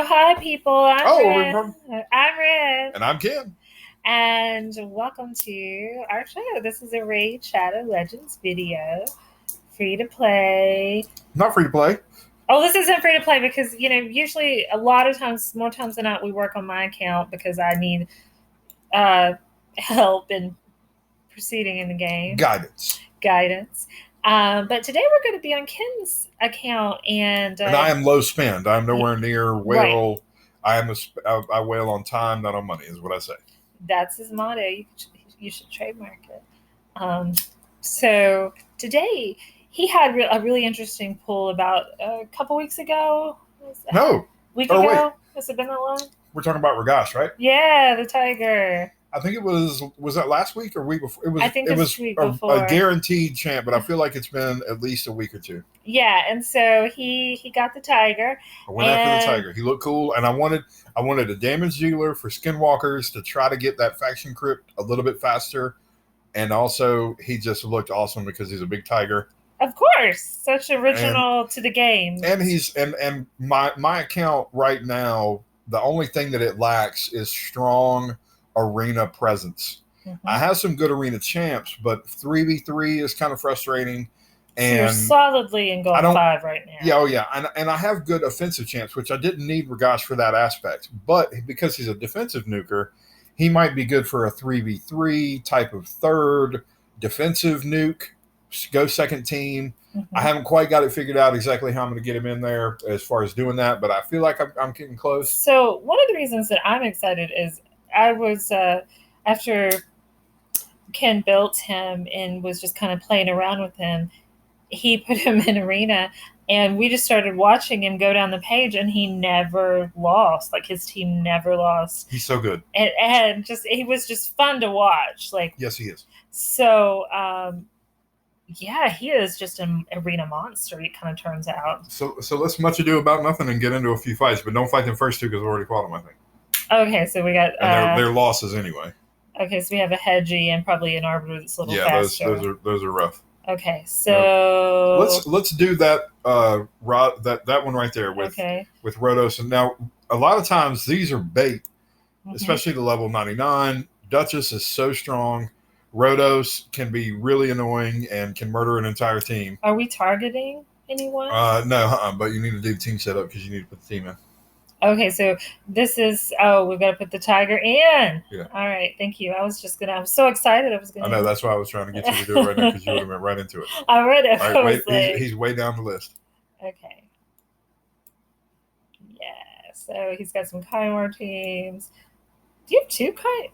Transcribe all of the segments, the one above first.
Hi, people. Oh, I'm Riz. and I'm Ken. And welcome to our show. This is a Raid Shadow Legends video. Free to play. Not free to play. Oh, this isn't free to play because, usually a lot of times, more times than not, we work on my account because I need help in proceeding in the game. Guidance. But today we're going to be on Ken's account, and I am low spend. I'm nowhere near whale. Right. I whale on time, not on money, is what I say. That's his motto. You should trademark it. So today he had a really interesting pull about a couple weeks ago. Week ago. Wait. Has it been that long? We're talking about Ragash, right? Yeah, the tiger. I think it was that last week or week before? It was week before. A guaranteed champ, but I feel like it's been at least a week or two. Yeah, and so he got the tiger. I went after the tiger. He looked cool, and I wanted a damage dealer for skinwalkers to try to get that faction crypt a little bit faster, and also he just looked awesome because he's a big tiger. Of course, such original to the game. And he's and my account right now, the only thing that it lacks is strong arena presence. Mm-hmm. I have some good arena champs, but 3v3 is kind of frustrating. And so you're solidly in gold 5 right now. Yeah, and I have good offensive champs, which I didn't need Ragash for that aspect. But because he's a defensive nuker, he might be good for a 3v3 type of third defensive nuke. Go second team. Mm-hmm. I haven't quite got it figured out exactly how I'm going to get him in there as far as doing that, but I feel like I'm getting close. So one of the reasons that I'm excited is I was after Ken built him and was just kind of playing around with him, he put him in arena, and we just started watching him go down the page, and he never lost. Like, his team never lost. He's so good, and just he was just fun to watch. Like, yes, he is. So yeah, he is just an arena monster. It kind of turns out. So let's much ado about nothing and get into a few fights, but don't fight them first two because we already fought them, I think. Okay, so we got and they're losses anyway. Okay, so we have a Hedgie and probably an Arbiter that's a little faster. Yeah, those are rough. Okay, so let's do that that one right there with Rhodos. And now a lot of times these are bait, especially the level 99. Duchess is so strong. Rhodos can be really annoying and can murder an entire team. Are we targeting anyone? No, but you need to do team setup because you need to put the team in. Okay, so this is we've got to put the tiger in. Yeah. All right, thank you. I was so excited. I know, that's why I was trying to get you to do it right now because you would have went right into it. I read it. All right, he's way down the list. Okay. Yeah, so he's got some Kymar teams. Do you have 2 Kymar?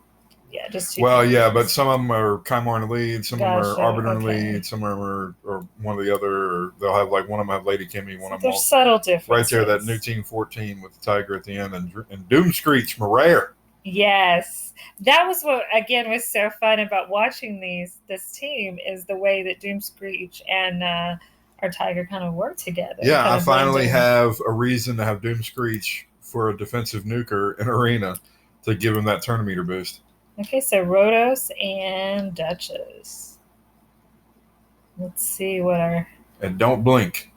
Yeah, just 2. Well, yeah, but some of them are Kymar in the lead, some of them are Arbiter in the lead, some of them are or one of the other. Or they'll have like one of them have Lady Kimmy, one of them. There's subtle differences. Right there, that new team 14 with the tiger at the end, and Doomscreech Marrere. Yes, that was what again was so fun about watching this team is the way that Doomscreech and our tiger kind of work together. Yeah, I finally have a reason to have Doomscreech for a defensive nuker in arena to give him that turnometer boost. Okay, so Rhodos and Duchess. Let's see what our... And don't blink,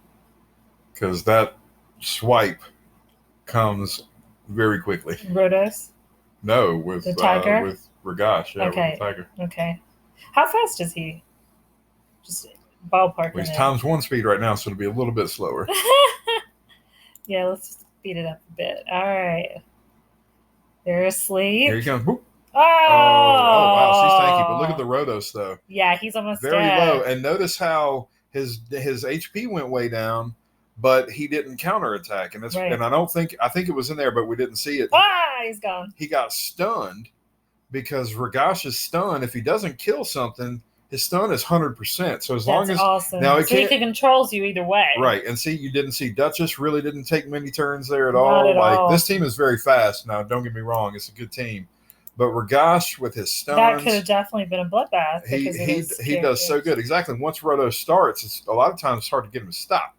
because that swipe comes very quickly. Rhodos? No, with the tiger? With Ragash, yeah, okay. With the tiger. Okay. How fast is he? Just ballpark. Well, he's ×1 speed right now, so it'll be a little bit slower. Yeah, let's speed it up a bit. All right. They're asleep. Here he comes. Whoop. Oh, wow, she's tanky. But look at the Rhodos, though. Yeah, he's almost very dead. low. And notice how his HP went way down, but he didn't counterattack. And that's and I think it was in there, but we didn't see it. He's gone. He got stunned because Ragash's stun, if he doesn't kill something, his stun is 100%. So as long as awesome. Now he controls you either way. Right. And see, you didn't see Duchess really didn't take many turns there at all. This team is very fast. Now, don't get me wrong, it's a good team. But Ragash with his stuns, that could have definitely been a bloodbath. He does so good. Exactly. Once Rhodos starts, it's a lot of times it's hard to get him to stop.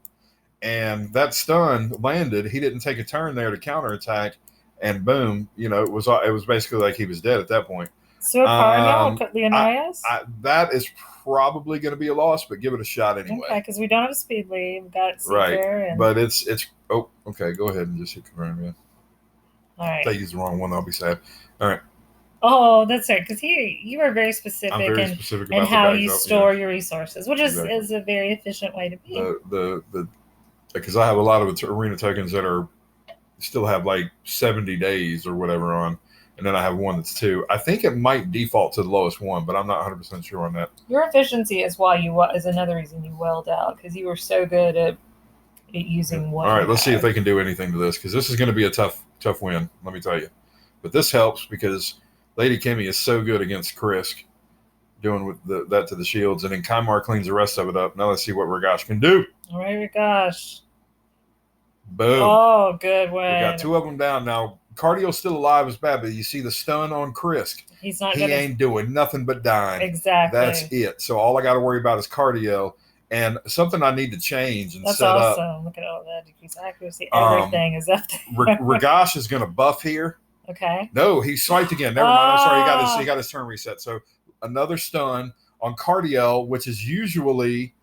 And that stun landed. He didn't take a turn there to counterattack, and boom, it was basically like he was dead at that point. So Leonidas? That is probably going to be a loss, but give it a shot anyway. Okay, because we don't have a speed lead. We've got Seeker. Right. But it's okay. Go ahead and just hit confirm. Yeah. All If they right. use the wrong one, I'll be sad. All right. Oh, that's right. Because you are very I'm specific very in specific and about the how bags you out. Yeah, store your resources, which exactly. is a very efficient way to be. The because I have a lot of arena tokens that are still have like 70 days or whatever on, and then I have one that's 2. I think it might default to the lowest one, but I'm not 100% sure on that. Your efficiency is why is another reason you welled out because you were so good at Yeah. using what All you right, let's see if had. they can do anything to this because this is going to be a tough win. Let me tell you, but this helps because Lady Kimmy is so good against Krisk doing with that to the shields, and then Kymar cleans the rest of it up. Now let's see what Ragash can do. All right, gosh. Boom. Oh, good We got one. 2 of them down. Now, Cardio still alive is bad, but you see the stun on Krisk. He's not He gonna ain't doing nothing but dying. That's exactly. it. So all I got to worry about is Cardio and something I need to change and That's set up. awesome. Look at all that decrease accuracy. Everything is up there. Ragash is going to buff here. Okay. No, he swiped again. Never mind. I'm sorry. He Ah, got his turn reset. So another stun on Cardio, which is usually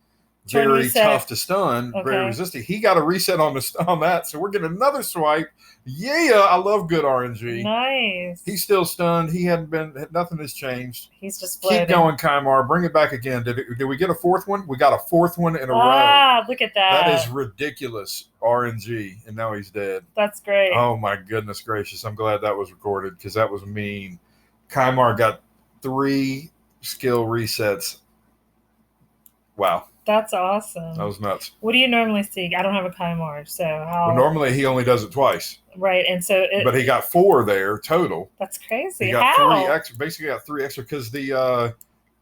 turn very reset. tough to stun, very Okay. resistant. He got a reset on that, so we're getting another swipe. Yeah, I love good RNG. Nice. He's still stunned. He hadn't been. Nothing has changed. He's just floating. Keep going, Kymar. Bring it back again. Did we get a 4th one? We got a 4th one in a row. Ah, look at that. That is ridiculous RNG, and now he's dead. That's great. Oh my goodness gracious! I'm glad that was recorded because that was mean. Kymar got 3 skill resets. Wow. That's awesome. That was nuts. What do you normally see? I don't have a Kymar, so how? Well, normally he only does it twice. Right, and so but he got 4 there total. That's crazy. He got how? 3 extra. Basically, got 3 extra because the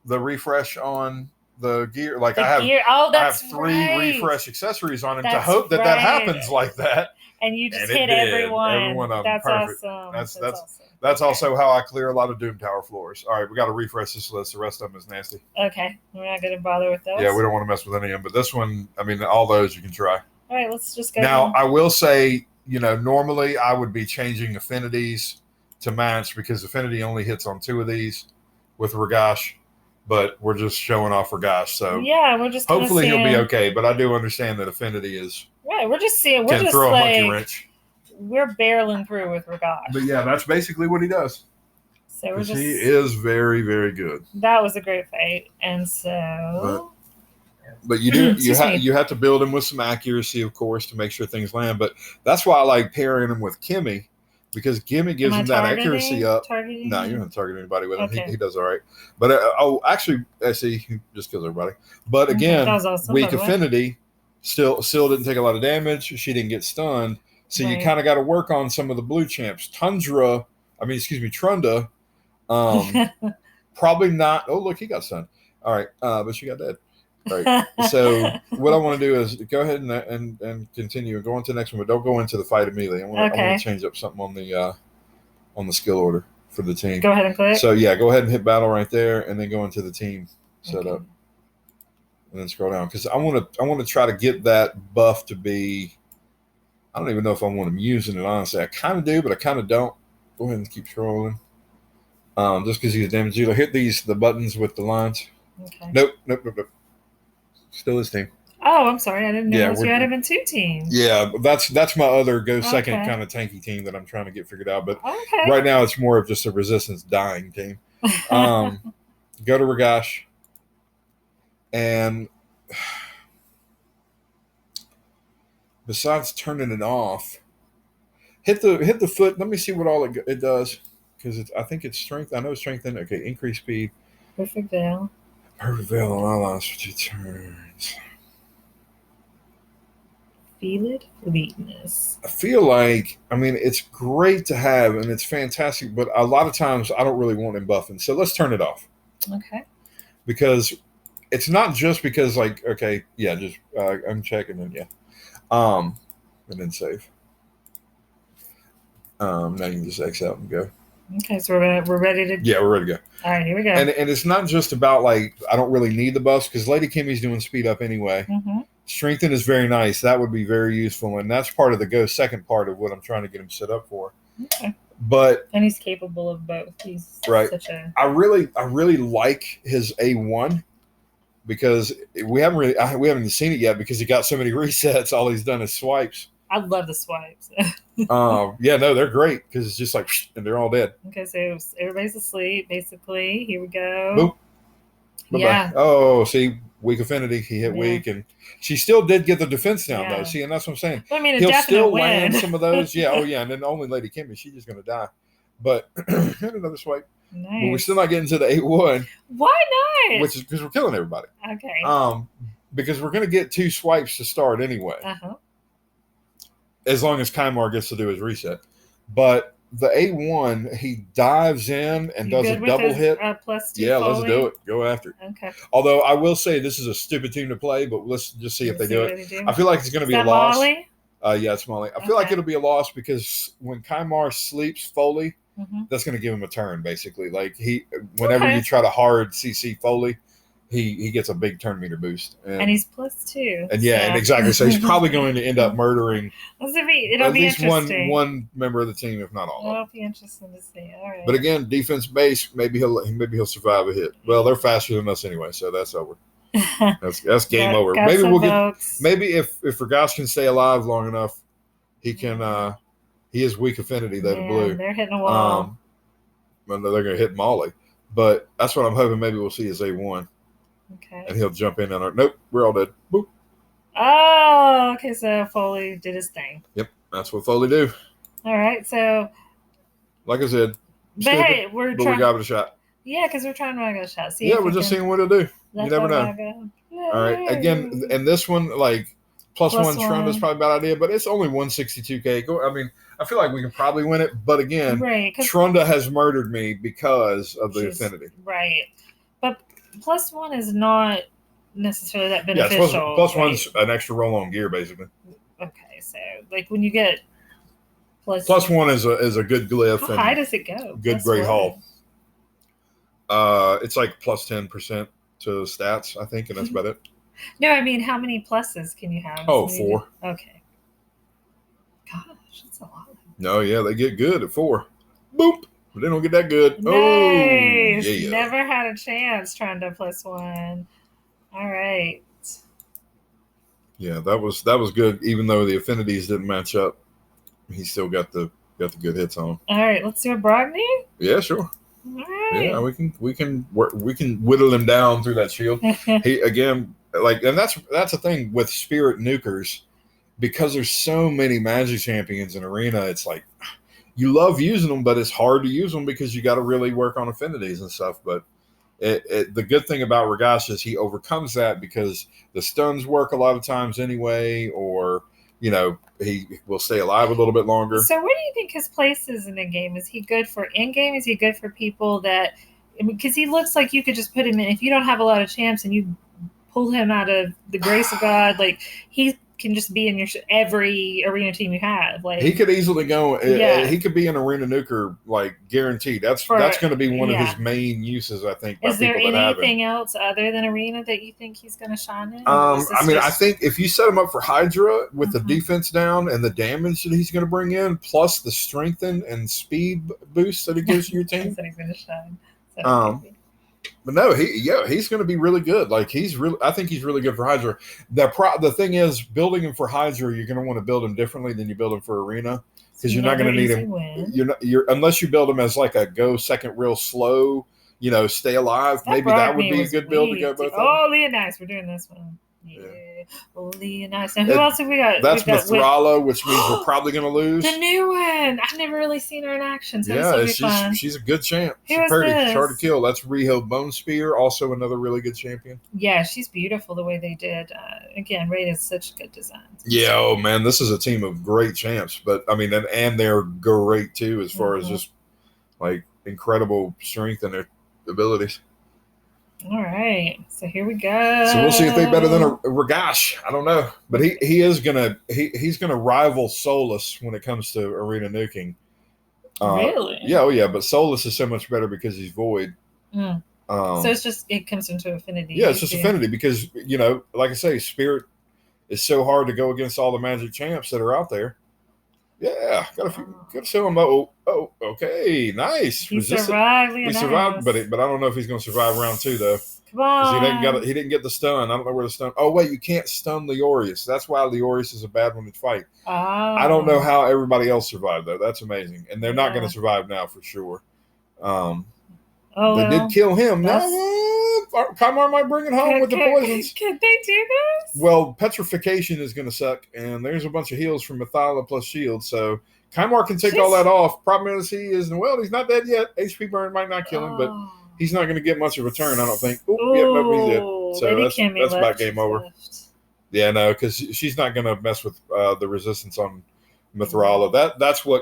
refresh on the gear. Like the I have, gear. Oh, that's I have 3 right. refresh accessories on him That's to hope that right. that happens like that. And you just and hit everyone. Every one of them. That's Perfect. awesome. That's awesome. That's also how I clear a lot of Doom Tower floors. All right, we got to refresh this list. The rest of them is nasty. Okay, we're not going to bother with those. Yeah, we don't want to mess with any of them. But this one, I mean, all those you can try. All right, let's just go. Now, I will say, normally I would be changing affinities to match because affinity only hits on 2 of these with Ragash, but we're just showing off Ragash. So yeah, we're just hopefully he'll be okay. But I do understand that affinity is right. We're just seeing. We're can just throw a like, monkey wrench. We're barreling through with Ragash. But yeah, that's basically what he does. So we're just. He is very, very good. That was a great fight, and so. But you do you have to build him with some accuracy, of course, to make sure things land. But that's why I like pairing him with Kimmy, because Kimmy gives him that accuracy up. No, you don't target anybody with him. Okay. He does all right. But actually, I see he just kills everybody. But again, awesome, weak affinity still didn't take a lot of damage. She didn't get stunned, so you kind of got to work on some of the blue champs. Trunda. Probably not. Oh, look, he got stunned. All right, but she got dead. Right. So what I want to do is go ahead and continue and go on to the next one, but don't go into the fight immediately. I want to change up something on the skill order for the team. Go ahead and click. So yeah, go ahead and hit battle right there, and then go into the team setup, and then scroll down because I want to try to get that buff to be. I don't even know if I want him using it. Honestly, I kind of do, but I kind of don't. Go ahead and keep scrolling. Just because he's a damage dealer, hit the buttons with the lines. Okay. Nope. Still his team. Oh, I'm sorry. I didn't know you had him in 2 teams. Yeah, that's my other go second kind of tanky team that I'm trying to get figured out. But right now it's more of just a resistance dying team. Go to Ragash. And besides turning it off, hit the foot. Let me see what all it does. Because I think it's strength. I know strength. Okay, increase speed. Perfect veil. Perfect veil on allies for 2 turns. Fleetness. I feel like, it's great to have and it's fantastic, but a lot of times I don't really want him buffing. So let's turn it off. Okay. Because it's not just because just uncheck and then and then save. Now you can just X out and go. Okay, so we're ready to. Yeah, we're ready to go. All right, here we go. And it's not just about I don't really need the buffs because Lady Kimmy's doing speed up anyway. Mm-hmm. Strengthen is very nice. That would be very useful, and that's part of the go second part of what I'm trying to get him set up for. Okay. And he's capable of both. He's right. I really like his A1 because we haven't seen it yet because he got so many resets. All he's done is swipes. I love the swipes. Yeah, no, they're great because it's just like, and they're all dead. Okay, so everybody's asleep, basically. Here we go. Boop. Bye bye. Yeah, Oh, see, weak affinity. He hit yeah, weak, and she still did get the defense down though. yeah. See, and that's what I'm saying. But I mean, a He'll definite still win. land some of those. Yeah. Oh yeah. And then only Lady Kimmy, she's just gonna die. But another swipe. But we're still Nice. not getting to the 8-1, Why not? which is because we're killing everybody. Okay. Because we're gonna get 2 swipes to start anyway, Uh-huh. as long as Kymar gets to do his reset. But the 8-1, he dives in and You does a good with double his hit. +2 Yeah, let's Foley? do it. Go after it. Okay. Although I will say this is a stupid team to play, but let's just see if they do what it. they do. I feel like it's going to Is be a that loss. Molly? Yeah, it's Molly. I feel like Okay. it'll be a loss because when Kymar sleeps Foley, Mhm. that's going to give him a turn basically. Like whenever Okay. you try to hard CC Foley, he gets a big turn meter boost, And he's +2. and yeah, so. and exactly. So he's probably going to end up murdering It'll at be least interesting. one member of the team, if not all of them. It'll be interesting to see. All right. But again, defense base, maybe he'll survive a hit. Well, they're faster than us anyway, so that's over. That's game over. got Maybe some we'll votes. get. Maybe if Ragash can stay alive long enough, he can. He has weak affinity though to blue. They're hitting a wall. Well, they're going to hit Molly, but that's what I'm hoping. Maybe we'll see his A1, Okay. and he'll jump in on our. Nope, we're all dead. Boop. Oh, okay. So Foley did his thing. Yep, that's what Foley do. All right. So, Like I said, but stupid, hey, we're but trying. we got it a shot. Yeah, because we're trying to Raga shot. See Yeah, we're just seeing what it'll do. You never know. Raga. All right. Again, and this one, like plus one Trunda is probably a bad idea, but it's only 162K. I mean, I feel like we can probably win it, but again, right, Trunda has murdered me because of the affinity. Right. But +1 is not necessarily that Yeah, beneficial. plus one's an extra roll on gear, basically. Okay, so like when you get plus one is a good glyph. How high does it go? Good Great Hall. It's like plus 10% to stats, I think, and that's about it. No, I mean, how many pluses can you have? Oh, 4. Okay. Gosh, that's a lot. No, yeah, they get good at 4. Boop. But they don't get that good. Nice. Oh, yeah. Never had a chance trying to +1. All right. Yeah, that was good. Even though the affinities didn't match up, he still got the good hits on. All right, let's do a Brogni. Yeah, sure. All right. Yeah, we can whittle him down through that shield. He again, like, and that's the thing with Spirit Nukers, because there's so many Magic champions in Arena. It's like you love using them, but it's hard to use them because you got to really work on affinities and stuff. But the good thing about Ragash is he overcomes that because the stuns work a lot of times anyway, or he will stay alive a little bit longer. So where do you think his place is in the game? Is he good for in-game? Is he good for people that – because he looks like you could just put him in. If you don't have a lot of champs and you pull him out of the grace of God, like he can just be in your every arena team you have. Like he could easily go. Yeah. He could be an arena nuker, like guaranteed. That's going to be one of his main uses, I think. Is there anything else other than arena that you think he's going to shine in? I mean, I think if you set him up for Hydra with the defense down and the damage that he's going to bring in, plus the strengthen and speed boost that he gives to your team, he's going to shine. But no, he's going to be really good. Like I think he's really good for Hydra. The thing is, building him for Hydra, you're going to want to build him differently than you build him for Arena because you're not going to need him. Unless you build him as like a go second real slow. Stay alive. Maybe that would be a good build to go both. Oh, Leonice, we're doing this one. Yeah. Oh, Leonice. Now, who else have we got? That's Mithrala, which means we're probably going to lose. The new one. I've never really seen her in action. So yeah, she's a good champ. She's pretty. She's hard to kill. That's Riho Bone Spear, also another really good champion. Yeah, she's beautiful the way they did. Again, Raid is such good designs. Yeah, oh man, this is a team of great champs. But I mean, and they're great too as far as just like incredible strength and their abilities. All right, so here we go. So we'll see if they're better than a Ragash. I don't know, but he's gonna rival Solus when it comes to arena nuking. Really? Yeah, oh yeah, but Solus is so much better because he's void. So it comes into affinity. Yeah, it's just affinity because like I say, Spirit is so hard to go against all the Magic champs that are out there. Yeah, got to show him. Oh, okay, nice. He survived. He survived, but I don't know if he's going to survive round 2 though. Come on. He didn't get the stun. I don't know where the stun. Oh wait, you can't stun Leorius. That's why Leorius is a bad one to fight. I don't know Oh. how everybody else survived though. That's amazing, and they're not going Yeah. to survive now for sure. Oh They did well. kill him. That's. Kamar might bring it home with the poisons. Can they do this? Well, petrification is going to suck, and there's a bunch of heals from Methala plus shield, so Kymar can take all that off. Problem is, he's not dead yet. HP burn might not kill him, but he's not going to get much of a turn, I don't think. Oh, yep, nope, he's dead. So that's about game over. Yeah, no, because she's not going to mess with the resistance on Mithrala. That's why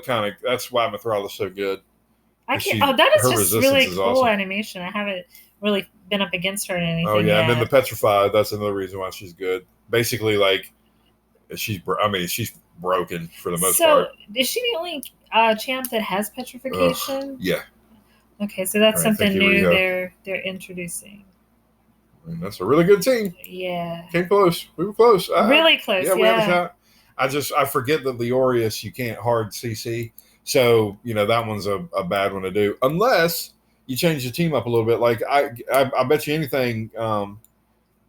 Mithrala's so good. I can't. That is just really cool awesome. Animation. I haven't really been up against her in anything. Oh yeah, yet. And then the petrified. That's another reason why she's good. Basically, like she's broken for the most part. So is she the only champ that has petrification? Yeah. Okay, so that's something new they're introducing. I mean, that's a really good team. Yeah. Came close. We were close. Really close. Yeah, we had a shot. I forget that Leorius you can't hard CC. So, that one's a bad one to do. Unless you change the team up a little bit. Like, I bet you anything,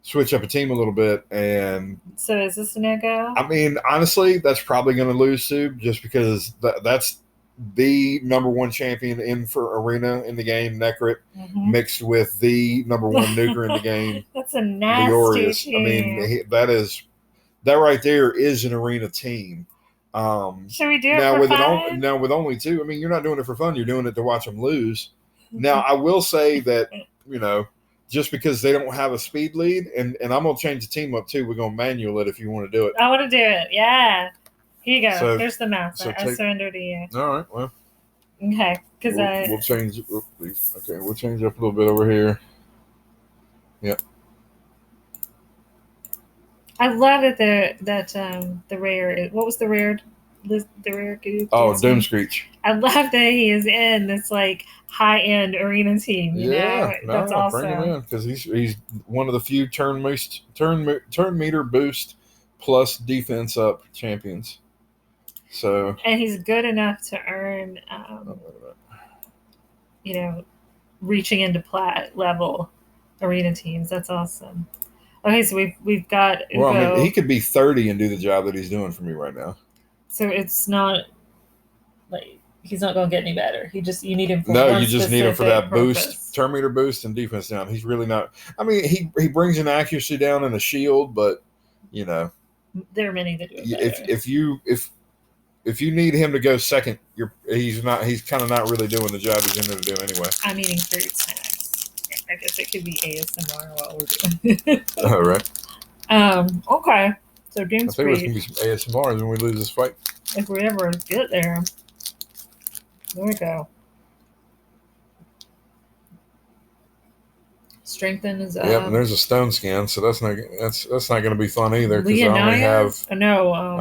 switch up a team a little bit. And so is this a no-go? I mean, honestly, that's probably going to lose, Sue, just because that's the number one champion in for Arena in the game, Necrit, mixed with the number one nuker in the game. That's a nasty team. I mean, that right there is an Arena team. Should we do it for fun? Now with only two, I mean, you're not doing it for fun. You're doing it to watch them lose. Now, I will say that, just because they don't have a speed lead, and I'm going to change the team up too. We're going to manual it if you want to do it. I want to do it. Yeah. Here you go. So, there's the mouse. I surrender to you. All right. Well. Okay. Because we'll change. Okay. We'll change up a little bit over here. Yep. I love that the rare. What was the rare? The rare goo. Oh, Doomscreech. I love that he is in this like high end arena team. That's awesome. Bring him in because he's one of the few turn meter boost plus defense up champions. So and he's good enough to earn, reaching into plat level arena teams. That's awesome. Okay, so we've got Ugo. Well, I mean, he could be 30 and do the job that he's doing for me right now. So it's not like he's not going to get any better. You need him for you just need him for that boost, turn meter boost, and defense down. He's really not. I mean, he brings an accuracy down and a shield, but there are many that do it better. If you need him to go second, he's kind of not really doing the job he's in there to do anyway. I'm eating fruit snacks. I guess it could be ASMR while we're doing it. All right. Okay. So Doomscreech. I think there's gonna be some ASMR when we lose this fight. If we ever get there. There we go. Strengthen is up. Yep, and there's a stone scan, so that's not going to be fun either because I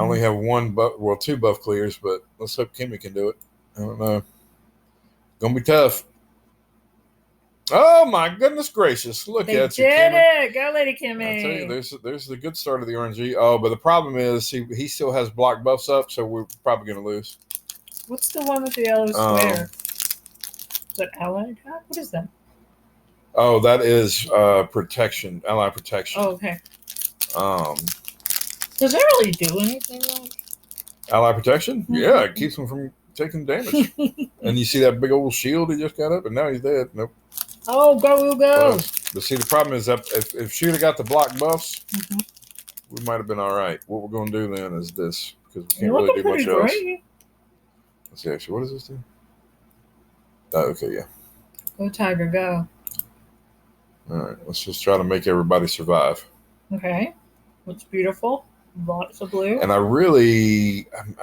only have one buff, well, two buff clears, but let's hope Kimmy can do it. I don't know. Gonna be tough. Oh my goodness gracious! Look at you, Kimmy. Did it? Go, Lady Kimmy. I tell you, there's the good start of the RNG. Oh, but the problem is he still has block buffs up, so we're probably going to lose. What's the one with the yellow square? Is that allied? What is that? Oh, that is protection, ally protection. Oh, okay. Does it really do anything like ally protection? Mm-hmm. Yeah, it keeps him from taking damage. And you see that big old shield he just got up, and now he's dead. Nope. Oh, go. But see, the problem is that if she would have got the block buffs, we might have been all right. What we're going to do then is this, because we can't really do much else. Let's see, actually, what does this do? Oh, okay, yeah. Go, Tiger, go. All right, let's just try to make everybody survive. Okay. Looks beautiful. Lots of blue. And I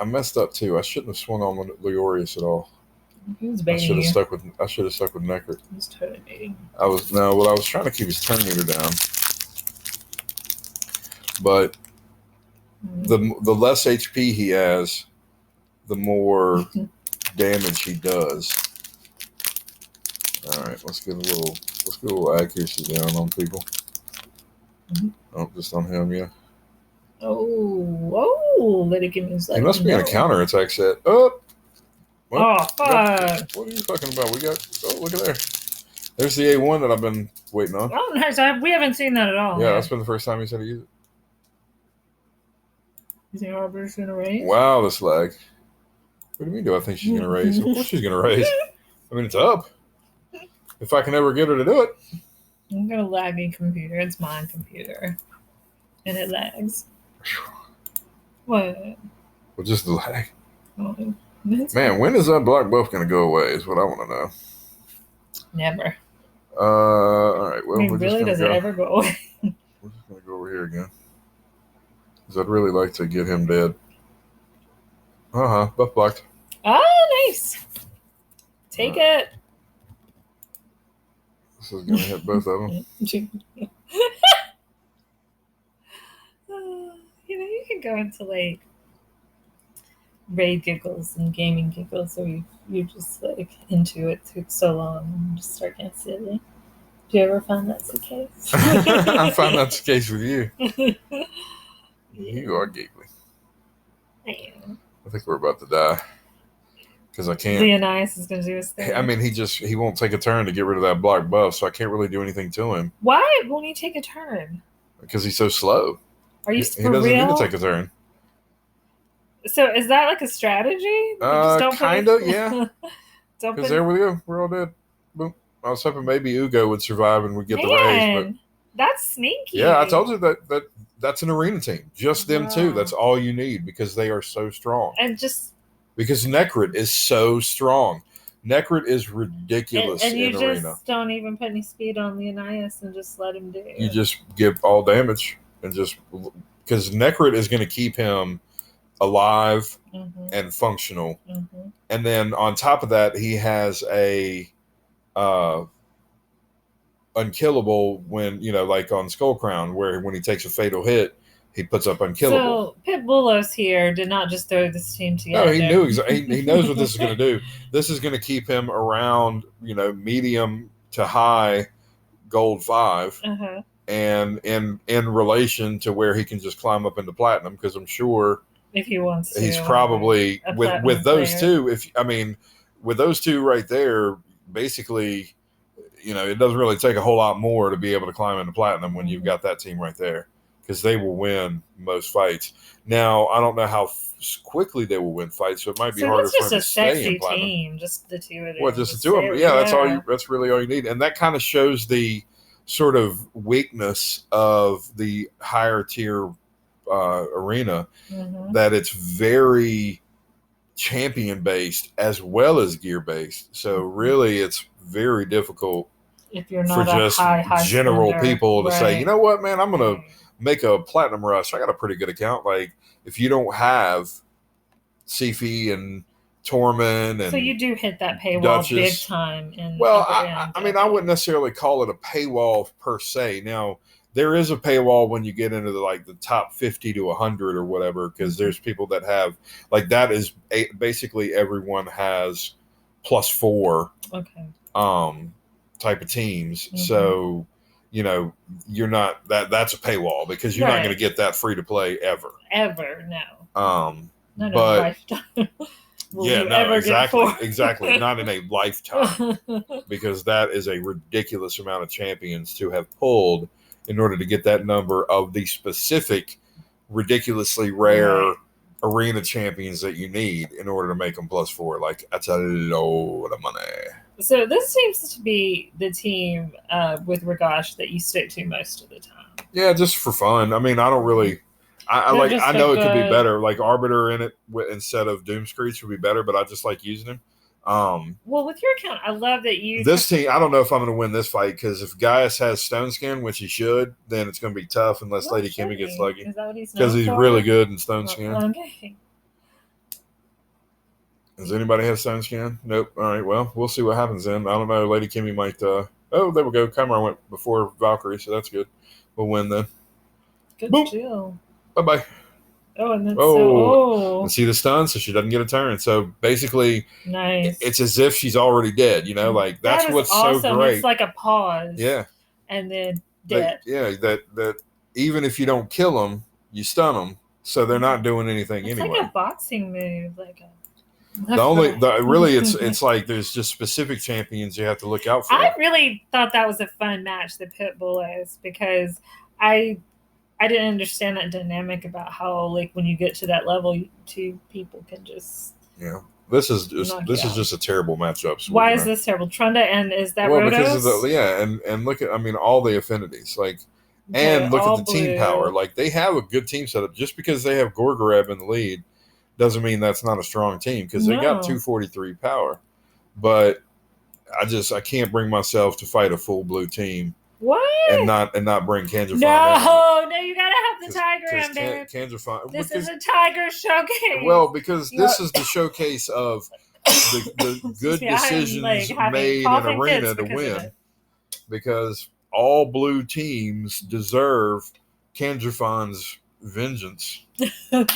messed up too. I shouldn't have swung on Leorius at all. He was baiting you. I should have stuck with Necrit. He was totally baiting. I was trying to keep his turn meter down. But the less HP he has, the more damage he does. All right, let's get a little accuracy down on people. Oh, just on him, yeah. Lady Kimmy's like. He must be in a counter attack set. Oh, fuck! What are you talking about? Look at there. There's the A1 that I've been waiting on. Oh, nice. We haven't seen that at all. Yeah, that's been the first time he said he used it. You think Arbiter's going to raise? Wow, this lag. What do you mean, do I think she's going to raise? Of course she's going to raise. I mean, it's up. If I can ever get her to do it. I'm going to laggy computer. It's my computer. And it lags. What? Well, just the lag. Oh, man, when is that black buff going to go away is what I want to know. Never. All right. Well, we're really, does it ever go away? We're just going to go over here again. Because I'd really like to get him dead. Buff blocked. Oh, nice. Take it. This is going to hit both of them. You can go into like raid giggles and gaming giggles, so you're just like into it so long and just start getting silly. Do you ever find that's the case? I find that's the case with you. You are giggly. I am. I think we're about to die. Because I can't. Leonidas is going to do his thing. I mean, he won't take a turn to get rid of that black buff, so I can't really do anything to him. Why won't he take a turn? Because he's so slow. Are you He doesn't need to take a turn. So is that like a strategy? Kind of, yeah. Because there we go. We're all dead. Boom. I was hoping maybe Ugo would survive and we'd get the raise. But that's sneaky. Yeah, I told you that's an arena team. Just them two. That's all you need because they are so strong. And just... Because Necrit is so strong. Necrit is ridiculous in arena. And you just don't even put any speed on Leonidas and just let him do it. You just give all damage and just... Because Necrit is going to keep him alive and functional. And then on top of that, he has a unkillable when, like on Skull Crown, where when he takes a fatal hit, he puts up unkillable. So Pit Bullos here did not just throw this team together. No, he knew he knows what this is going to do. This is going to keep him around, medium to high gold 5. And in relation to where he can just climb up into platinum, because I'm sure if he wants to, he's probably with those two. With those two right there, basically, it doesn't really take a whole lot more to be able to climb into platinum when you've got that team right there, because they will win most fights. Now, I don't know how quickly they will win fights, so it might be harder for them to stay in platinum. Team, just the two of them. Well, just the two of them. Yeah, that's really all you need, and that kind of shows the sort of weakness of the higher tier arena, that it's very champion based as well as gear based. So really, it's very difficult if you're not for just high general spender, people to say, you know what, man, I'm gonna make a platinum rush. I got a pretty good account. Like if you don't have Sifi and Tormund, and so you do hit that paywall Duchess, big time. I mean, I wouldn't necessarily call it a paywall per se. Now, there is a paywall when you get into the top 50 to 100 or whatever, because there's people that have that is basically everyone has +4 type of teams. So you're not that's a paywall because you're not going to get that free to play ever no not but lifetime. Exactly. Not in a lifetime, because that is a ridiculous amount of champions to have pulled in order to get that number of the specific, ridiculously rare arena champions that you need in order to make them +4. That's a load of money. So this seems to be the team with Ragash that you stick to most of the time. Yeah, just for fun. I mean, I don't really... I know it could be better. Arbiter in it instead of Doomscreech would be better, but I just like using him. Well, with your account, I love that you... This team, I don't know if I'm going to win this fight, because if Gaius has Stone Skin, which he should, then it's going to be tough unless Lady Kimmy gets lucky. Is that what he's known because he's really good in Stone Skin. Okay. Does anybody have Stone Skin? Nope. All right, well, we'll see what happens then. I don't know. Lady Kimmy might... oh, there we go. Kamar went before Valkyrie, so that's good. We'll win then. Good deal. Bye-bye. Oh, and then And see the stun, so she doesn't get a turn. So basically, nice. It's as if she's already dead. That's what's awesome. So great. It's like a pause. Yeah. And then dead. That even if you don't kill them, you stun them, so they're not doing anything it's anyway. Like a boxing move, Really it's like there's just specific champions you have to look out for. I really thought that was a fun match, the pit bulls, because I I didn't understand that dynamic about how like when you get to that level, two people can just Yeah, this is just a terrible matchup. So why is this terrible? Trunda and is that well Rhodos? because of and look at all the affinities like. Okay, and look at the blue. team power. Like they have a good team setup. Just because they have Gorgorev in the lead doesn't mean that's not a strong team because they got 243 power. But I can't bring myself to fight a full blue team. What? And not bring Kanjafan. No, you gotta have the tiger in there. Kanjafan. This is a tiger showcase. Well, because this is the showcase of the good decisions made in arena to win. Because all blue teams deserve Kanjafan's vengeance on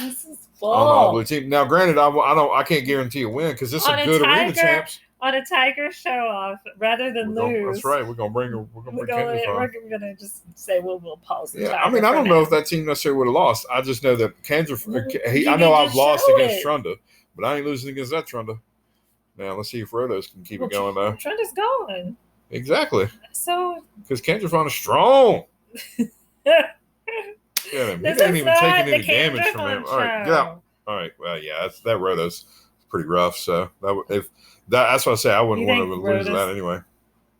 all blue team. Now, granted, I can't guarantee a win because this is a good arena champs. On a tiger show off rather than lose. That's right. We're gonna bring Kanjafan. We're gonna just say we'll pause. Yeah, I mean, I don't know if that team necessarily would have lost. I just know that Kanjafan. I know I've lost against Trunda, but I ain't losing against that Trunda. Now let's see if Rhodos can keep it going though. Trunda's gone. Exactly. So because Kanjafan is strong. Yeah, he ain't even taking any damage from him. All right, get out. All right, well, yeah, that Rhodos is pretty rough. So that's what I say. I wouldn't want to lose that anyway.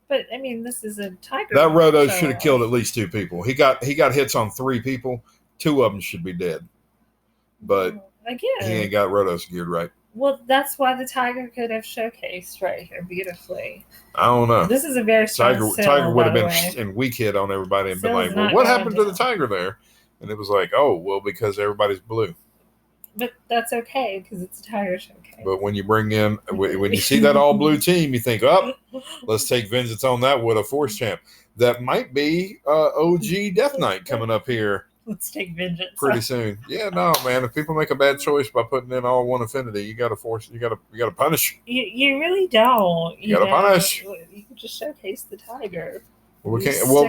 But I mean, this is a tiger. That Rhodos should have killed at least 2 people. He got hits on 3 people. 2 of them should be dead. But again, he ain't got Rhodos geared right. Well, that's why the tiger could have showcased right here beautifully. I don't know. This is a very strong tiger would have been in weak hit on everybody and been like, well, what happened to the tiger there? And it was like, oh, well, because everybody's blue. But that's okay because it's a tiger showcase. But when you bring in, when you see that all blue team, you think, oh, let's take vengeance on that with a force champ. That might be OG Death Knight coming up here. Let's take vengeance pretty soon. Yeah, no, man. If people make a bad choice by putting in all one affinity, you got to force. You got to punish. You really don't. You got to punish. You can just showcase the tiger. Well, we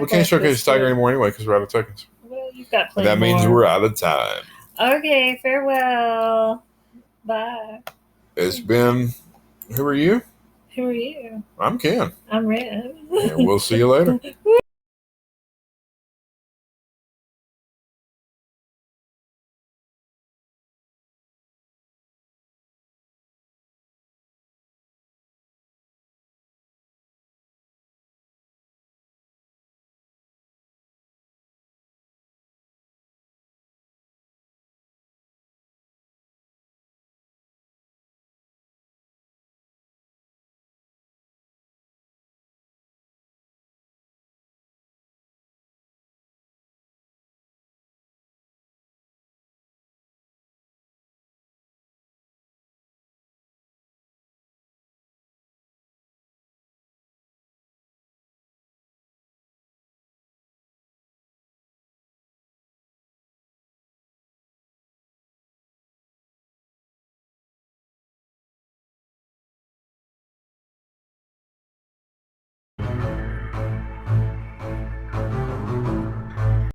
can't showcase the tiger anymore anyway because we're out of tokens. Well, you've got plenty. That means we're out of time. Okay, farewell. Bye. It's been. Who are you? Who are you? I'm Ken. I'm Red. And we'll see you later.